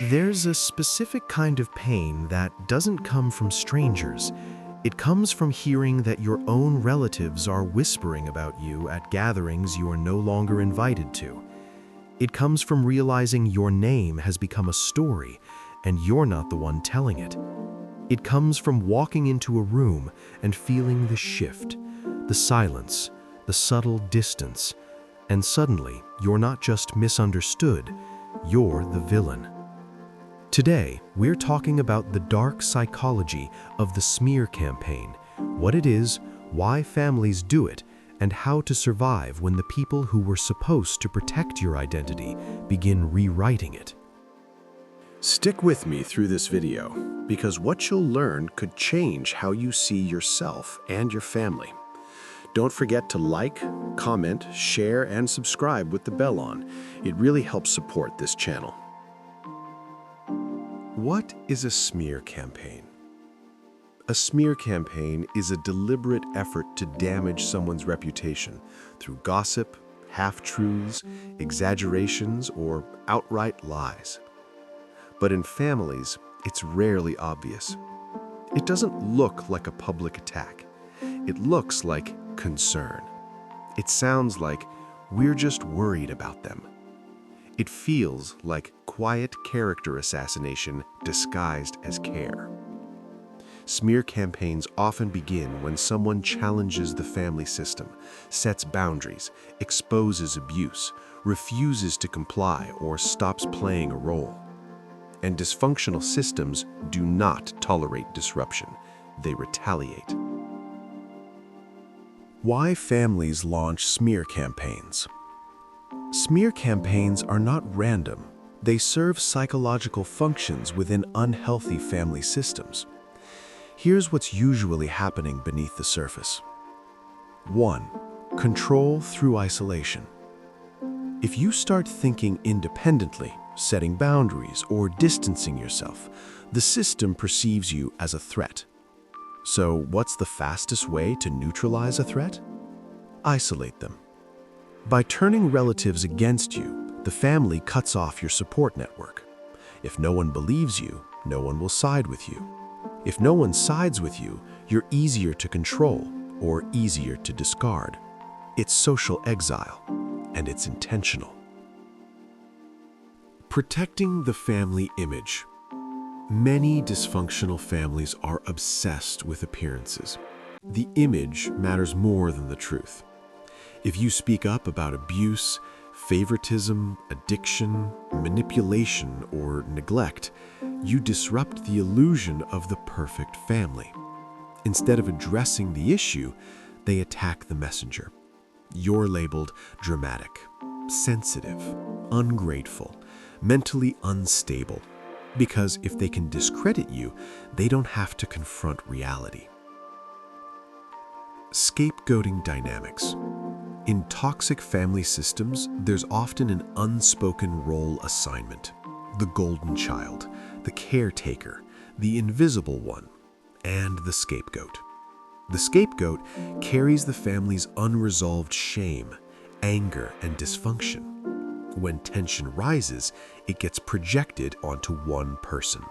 There's a specific kind of pain that doesn't come from strangers. It comes from hearing that your own relatives are whispering about you at gatherings you are no longer invited to. It comes from realizing your name has become a story and you're not the one telling it. It comes from walking into a room and feeling the shift, the silence, the subtle distance, and suddenly you're not just misunderstood, you're the villain. Today, we're talking about the dark psychology of the smear campaign, what it is, why families do it, and how to survive when the people who were supposed to protect your identity begin rewriting it. Stick with me through this video, because what you'll learn could change how you see yourself and your family. Don't forget to like, comment, share, and subscribe with the bell on. It really helps support this channel. What is a smear campaign? A smear campaign is a deliberate effort to damage someone's reputation through gossip, half-truths, exaggerations, or outright lies. But in families, it's rarely obvious. It doesn't look like a public attack. It looks like concern. It sounds like we're just worried about them. It feels like quiet character assassination disguised as care. Smear campaigns often begin when someone challenges the family system, sets boundaries, exposes abuse, refuses to comply, or stops playing a role. And dysfunctional systems do not tolerate disruption. They retaliate. Why families launch smear campaigns? Smear campaigns are not random. They serve psychological functions within unhealthy family systems. Here's what's usually happening beneath the surface. 1. Control through isolation. If you start thinking independently, setting boundaries, or distancing yourself, the system perceives you as a threat. So, what's the fastest way to neutralize a threat? Isolate them. By turning relatives against you, the family cuts off your support network. If no one believes you, no one will side with you. If no one sides with you, you're easier to control or easier to discard. It's social exile, and it's intentional. Protecting the family image. Many dysfunctional families are obsessed with appearances. The image matters more than the truth. If you speak up about abuse, favoritism, addiction, manipulation, or neglect, you disrupt the illusion of the perfect family. Instead of addressing the issue, they attack the messenger. You're labeled dramatic, sensitive, ungrateful, mentally unstable, because if they can discredit you, they don't have to confront reality. Scapegoating dynamics. In toxic family systems, there's often an unspoken role assignment. The golden child, the caretaker, the invisible one, and the scapegoat. The scapegoat carries the family's unresolved shame, anger, and dysfunction. When tension rises, it gets projected onto one person.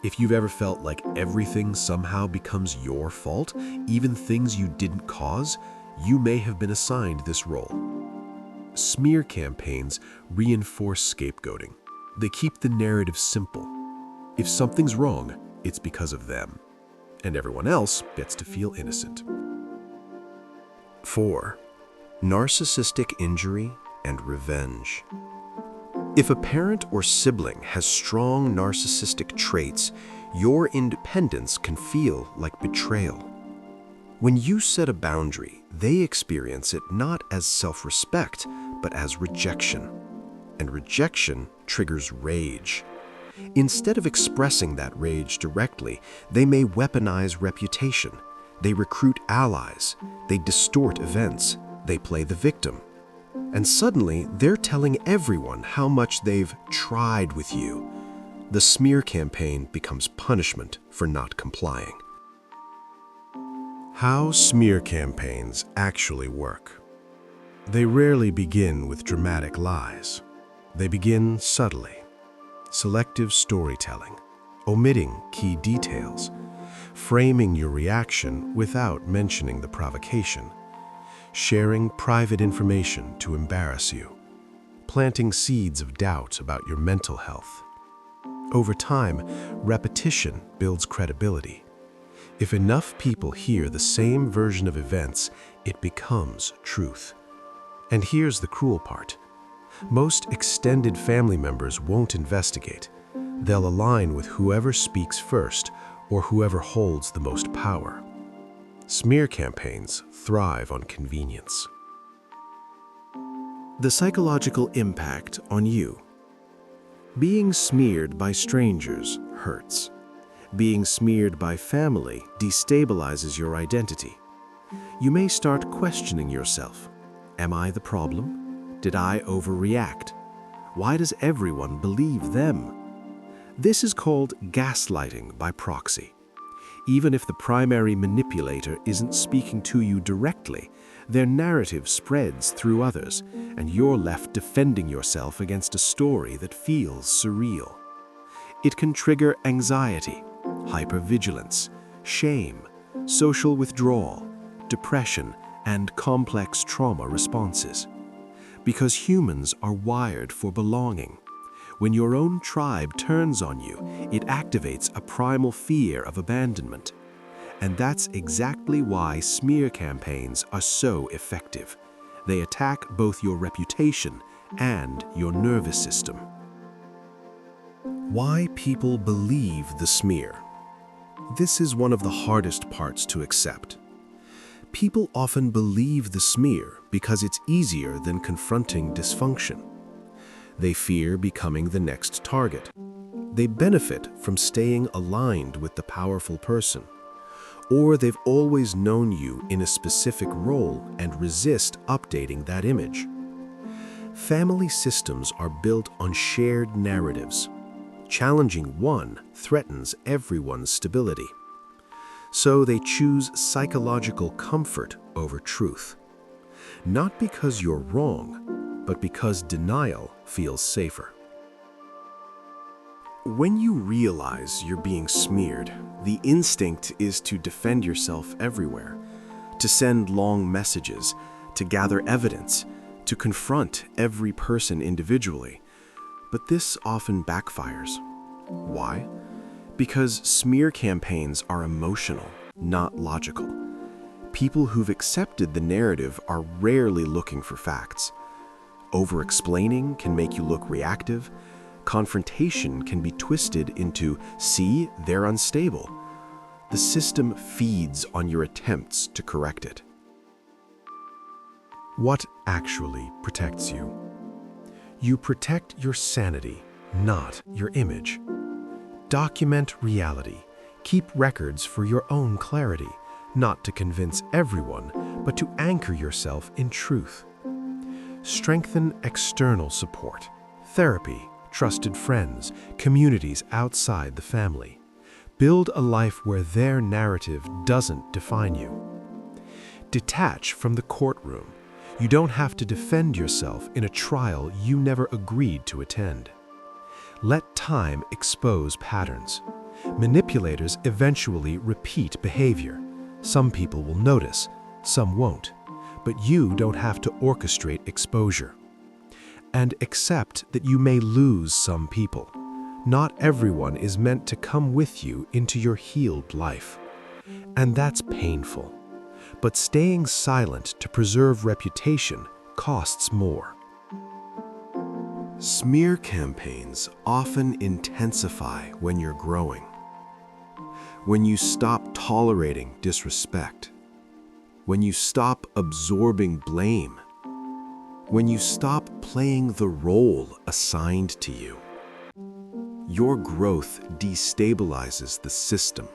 If you've ever felt like everything somehow becomes your fault, even things you didn't cause, you may have been assigned this role. Smear campaigns reinforce scapegoating. They keep the narrative simple. If something's wrong, it's because of them, and everyone else gets to feel innocent. 4. Narcissistic injury and revenge. If a parent or sibling has strong narcissistic traits, your independence can feel like betrayal. When you set a boundary, they experience it not as self-respect, but as rejection. And rejection triggers rage. Instead of expressing that rage directly, they may weaponize reputation. They recruit allies. They distort events. They play the victim. And suddenly, they're telling everyone how much they've tried with you. The smear campaign becomes punishment for not complying. How smear campaigns actually work. They rarely begin with dramatic lies. They begin subtly. selective storytelling, omitting key details, framing your reaction without mentioning the provocation, sharing private information to embarrass you, planting seeds of doubt about your mental health. Over time, repetition builds credibility. If enough people hear the same version of events, it becomes truth. And here's the cruel part. Most extended family members won't investigate. They'll align with whoever speaks first or whoever holds the most power. Smear campaigns thrive on convenience. The psychological impact on you. Being smeared by strangers hurts. Being smeared by family destabilizes your identity. You may start questioning yourself. Am I the problem? Did I overreact? Why does everyone believe them? This is called gaslighting by proxy. Even if the primary manipulator isn't speaking to you directly, their narrative spreads through others, and you're left defending yourself against a story that feels surreal. It can trigger anxiety, hypervigilance, shame, social withdrawal, depression, and complex trauma responses. Because humans are wired for belonging. When your own tribe turns on you, it activates a primal fear of abandonment. And that's exactly why smear campaigns are so effective. They attack both your reputation and your nervous system. Why people believe the smear. This is one of the hardest parts to accept. People often believe the smear because it's easier than confronting dysfunction. They fear becoming the next target. They benefit from staying aligned with the powerful person. Or they've always known you in a specific role and resist updating that image. Family systems are built on shared narratives. Challenging one threatens everyone's stability. So they choose psychological comfort over truth. Not because you're wrong, but because denial feels safer. When you realize you're being smeared, the instinct is to defend yourself everywhere, to send long messages, to gather evidence, to confront every person individually. But this often backfires. Why? Because smear campaigns are emotional, not logical. People who've accepted the narrative are rarely looking for facts. Over-explaining can make you look reactive. Confrontation can be twisted into, see, they're unstable. The system feeds on your attempts to correct it. What actually protects you? You protect your sanity, not your image. Document reality. Keep records for your own clarity, not to convince everyone, but to anchor yourself in truth. Strengthen external support. Therapy, trusted friends, communities outside the family. Build a life where their narrative doesn't define you. Detach from the courtroom. You don't have to defend yourself in a trial you never agreed to attend. Let time expose patterns. Manipulators eventually repeat behavior. Some people will notice, some won't. But you don't have to orchestrate exposure. And accept that you may lose some people. Not everyone is meant to come with you into your healed life. And that's painful. But staying silent to preserve reputation costs more. Smear campaigns often intensify when you're growing. When you stop tolerating disrespect. When you stop absorbing blame. When you stop playing the role assigned to you. Your growth destabilizes the system.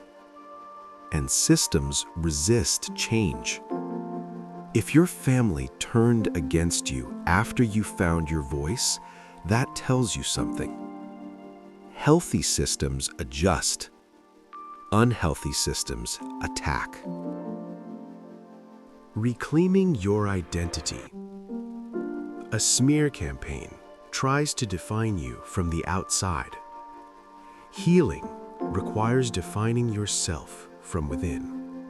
And systems resist change. If your family turned against you after you found your voice, that tells you something. Healthy systems adjust. Unhealthy systems attack. Reclaiming your identity. A smear campaign tries to define you from the outside, Healing requires defining yourself from within.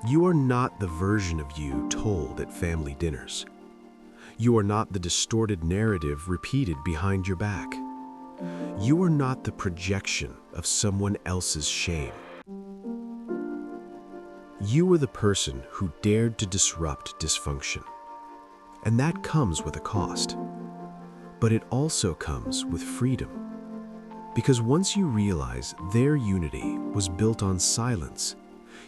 You are not the version of you told at family dinners. You are not the distorted narrative repeated behind your back. You are not the projection of someone else's shame. You are the person who dared to disrupt dysfunction. And that comes with a cost. But it also comes with freedom. Because once you realize their unity was built on silence,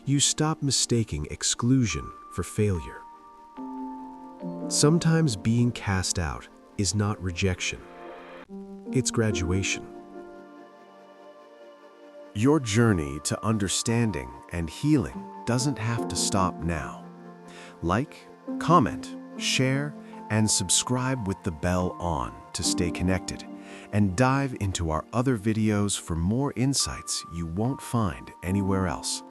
you stop mistaking exclusion for failure. Sometimes being cast out is not rejection. It's graduation. Your journey to understanding and healing doesn't have to stop now. Like, comment, share, and subscribe with the bell on to stay connected, and dive into our other videos for more insights you won't find anywhere else.